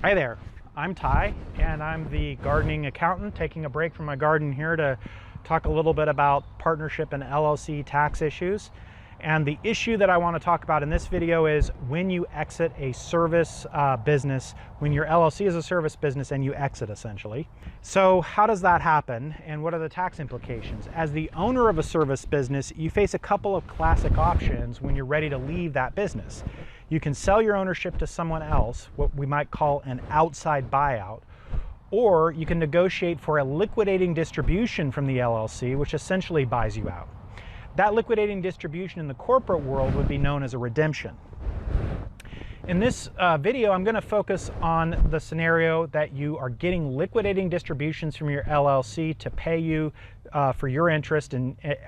Hi there, I'm Ty, and I'm the gardening accountant taking a break from my garden here to talk a little bit about partnership and LLC tax issues. And the issue that I want to talk about in this video is when you exit a service business, when your LLC is a service business and you exit essentially. So how does that happen and what are the tax implications? As the owner of a service business, you face a couple of classic options when you're ready to leave that business. You can sell your ownership to someone else, what we might call an outside buyout, or you can negotiate for a liquidating distribution from the LLC, which essentially buys you out. That liquidating distribution in the corporate world would be known as a redemption. In this video, I'm going to focus on the scenario that you are getting liquidating distributions from your LLC to pay you for your interest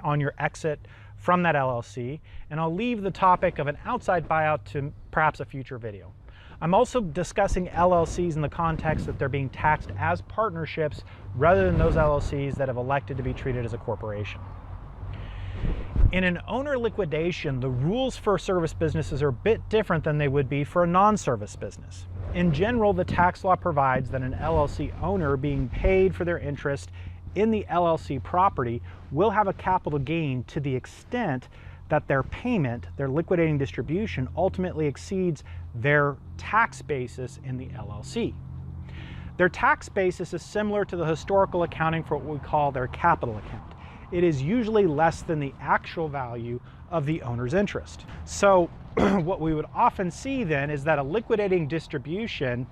on your exit from that LLC, and I'll leave the topic of an outside buyout to perhaps a future video. I'm also discussing LLCs in the context that they're being taxed as partnerships rather than those LLCs that have elected to be treated as a corporation. In an owner liquidation, the rules for service businesses are a bit different than they would be for a non-service business. In general, the tax law provides that an LLC owner being paid for their interest in the LLC property will have a capital gain to the extent that their payment, their liquidating distribution, ultimately exceeds their tax basis in the LLC. Their tax basis is similar to the historical accounting for what we call their capital account. It is usually less than the actual value of the owner's interest. So what we would often see then is that a liquidating distribution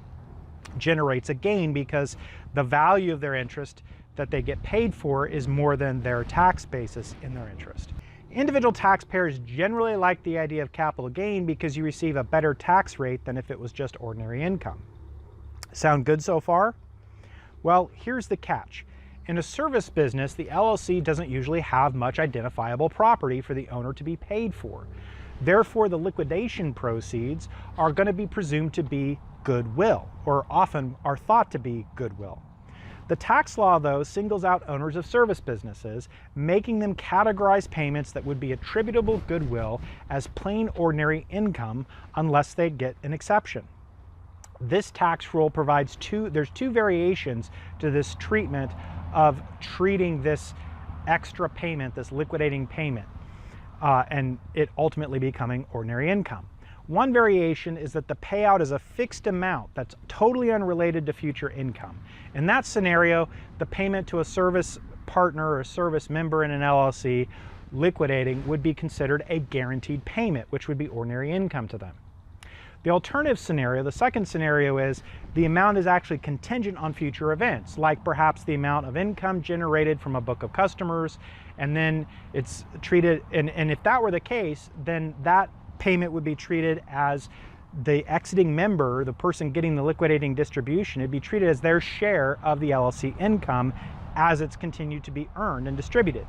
generates a gain because the value of their interest that they get paid for is more than their tax basis in their interest. Individual taxpayers generally like the idea of capital gain because you receive a better tax rate than if it was just ordinary income. Sound good so far? Well, here's the catch. In a service business, the LLC doesn't usually have much identifiable property for the owner to be paid for. Therefore, the liquidation proceeds are going to be presumed to be goodwill, or often are thought to be goodwill. The tax law, though, singles out owners of service businesses, making them categorize payments that would be attributable goodwill as plain ordinary income unless they get an exception. This tax rule provides there's two variations to this treatment of treating this extra payment, this liquidating payment, and it ultimately becoming ordinary income. One variation is that the payout is a fixed amount that's totally unrelated to future income. In that scenario, the payment to a service partner or a service member in an LLC liquidating would be considered a guaranteed payment, which would be ordinary income to them. The alternative scenario, the second scenario, is the amount is actually contingent on future events, like perhaps the amount of income generated from a book of customers, and then it's treated, and if that were the case, then that payment would be treated as the exiting member, the person getting the liquidating distribution, it'd be treated as their share of the LLC income as it's continued to be earned and distributed.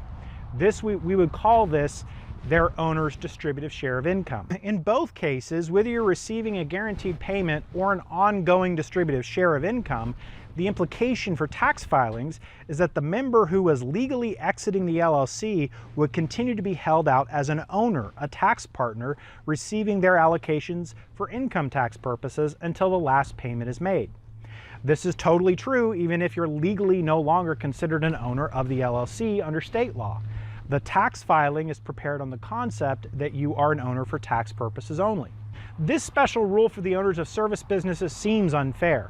This we would call this their owner's distributive share of income. In both cases, whether you're receiving a guaranteed payment or an ongoing distributive share of income, the implication for tax filings is that the member who was legally exiting the LLC would continue to be held out as an owner, a tax partner, receiving their allocations for income tax purposes until the last payment is made. This is totally true even if you're legally no longer considered an owner of the LLC under state law. The tax filing is prepared on the concept that you are an owner for tax purposes only. This special rule for the owners of service businesses seems unfair.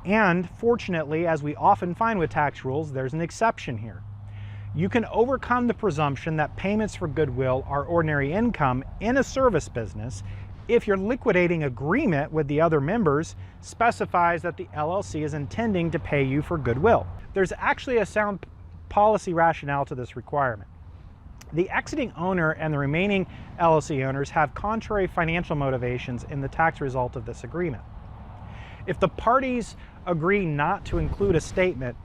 And fortunately, as we often find with tax rules, there's an exception here. You can overcome the presumption that payments for goodwill are ordinary income in a service business if your liquidating agreement with the other members specifies that the LLC is intending to pay you for goodwill. There's actually a sound policy rationale to this requirement. The exiting owner and the remaining LLC owners have contrary financial motivations in the tax result of this agreement. If the parties agree not to include a statement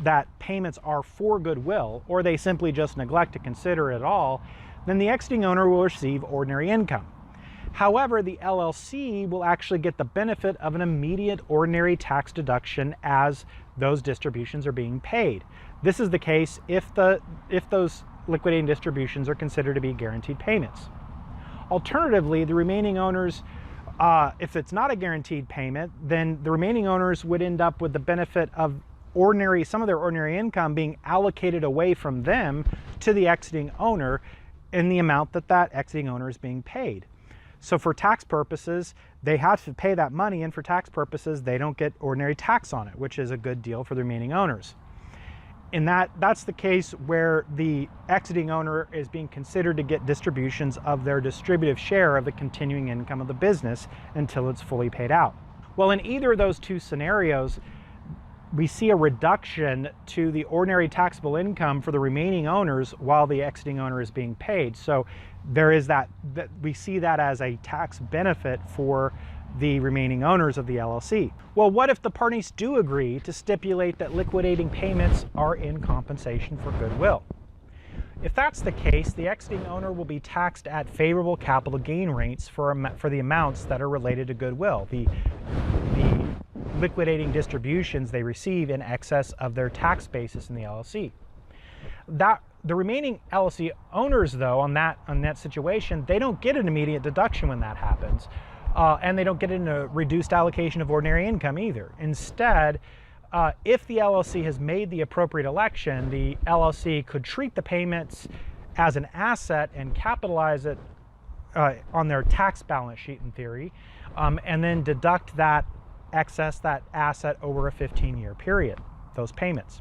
that payments are for goodwill, or they simply just neglect to consider it at all, then the exiting owner will receive ordinary income. However, the LLC will actually get the benefit of an immediate ordinary tax deduction as those distributions are being paid. This is the case if those liquidating distributions are considered to be guaranteed payments. Alternatively, the remaining owners If it's not a guaranteed payment, then the remaining owners would end up with the benefit of some of their ordinary income being allocated away from them to the exiting owner in the amount that that exiting owner is being paid. So for tax purposes, they have to pay that money, and for tax purposes, they don't get ordinary tax on it, which is a good deal for the remaining owners. And that's the case where the exiting owner is being considered to get distributions of their distributive share of the continuing income of the business until it's fully paid out. Well, in either of those two scenarios, we see a reduction to the ordinary taxable income for the remaining owners while the exiting owner is being paid. So there is that we see that as a tax benefit for the remaining owners of the LLC. Well, what if the parties do agree to stipulate that liquidating payments are in compensation for goodwill? If that's the case, the exiting owner will be taxed at favorable capital gain rates for the amounts that are related to goodwill, the liquidating distributions they receive in excess of their tax basis in the LLC. The remaining LLC owners, though, on that situation, they don't get an immediate deduction when that happens, and they don't get a reduced allocation of ordinary income either. Instead, if the LLC has made the appropriate election, the LLC could treat the payments as an asset and capitalize it on their tax balance sheet in theory, and then deduct that asset over a 15-year period, those payments.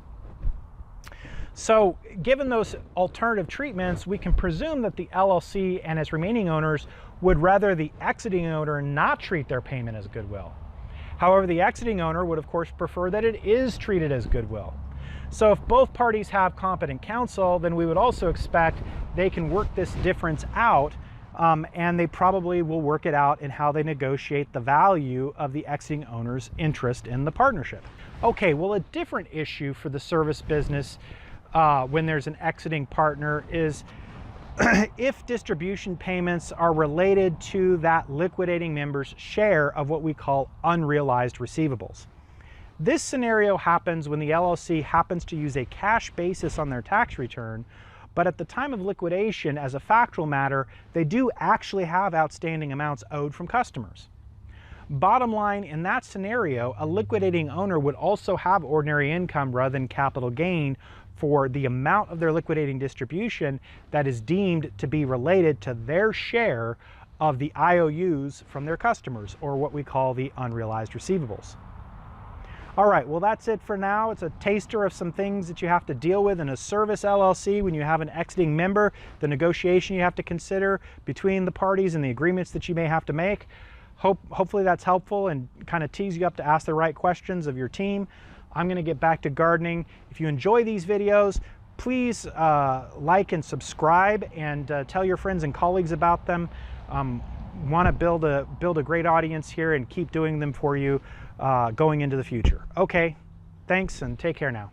So given those alternative treatments, we can presume that the LLC and its remaining owners would rather the exiting owner not treat their payment as goodwill. However, the exiting owner would of course prefer that it is treated as goodwill. So if both parties have competent counsel, then we would also expect they can work this difference out, and they probably will work it out in how they negotiate the value of the exiting owner's interest in the partnership. Okay, well, a different issue for the service business when there's an exiting partner is if distribution payments are related to that liquidating member's share of what we call unrealized receivables. This scenario happens when the LLC happens to use a cash basis on their tax return, but at the time of liquidation, as a factual matter, they do actually have outstanding amounts owed from customers. Bottom line, in that scenario, a liquidating owner would also have ordinary income rather than capital gain for the amount of their liquidating distribution that is deemed to be related to their share of the IOUs from their customers, or what we call the unrealized receivables. All right, well, that's it for now. It's a taster of some things that you have to deal with in a service LLC when you have an exiting member, the negotiation you have to consider between the parties and the agreements that you may have to make. Hopefully that's helpful and kind of tees you up to ask the right questions of your team. I'm going to get back to gardening. If you enjoy these videos, please like and subscribe, and tell your friends and colleagues about them. Want to build a great audience here and keep doing them for you going into the future. Okay, thanks and take care now.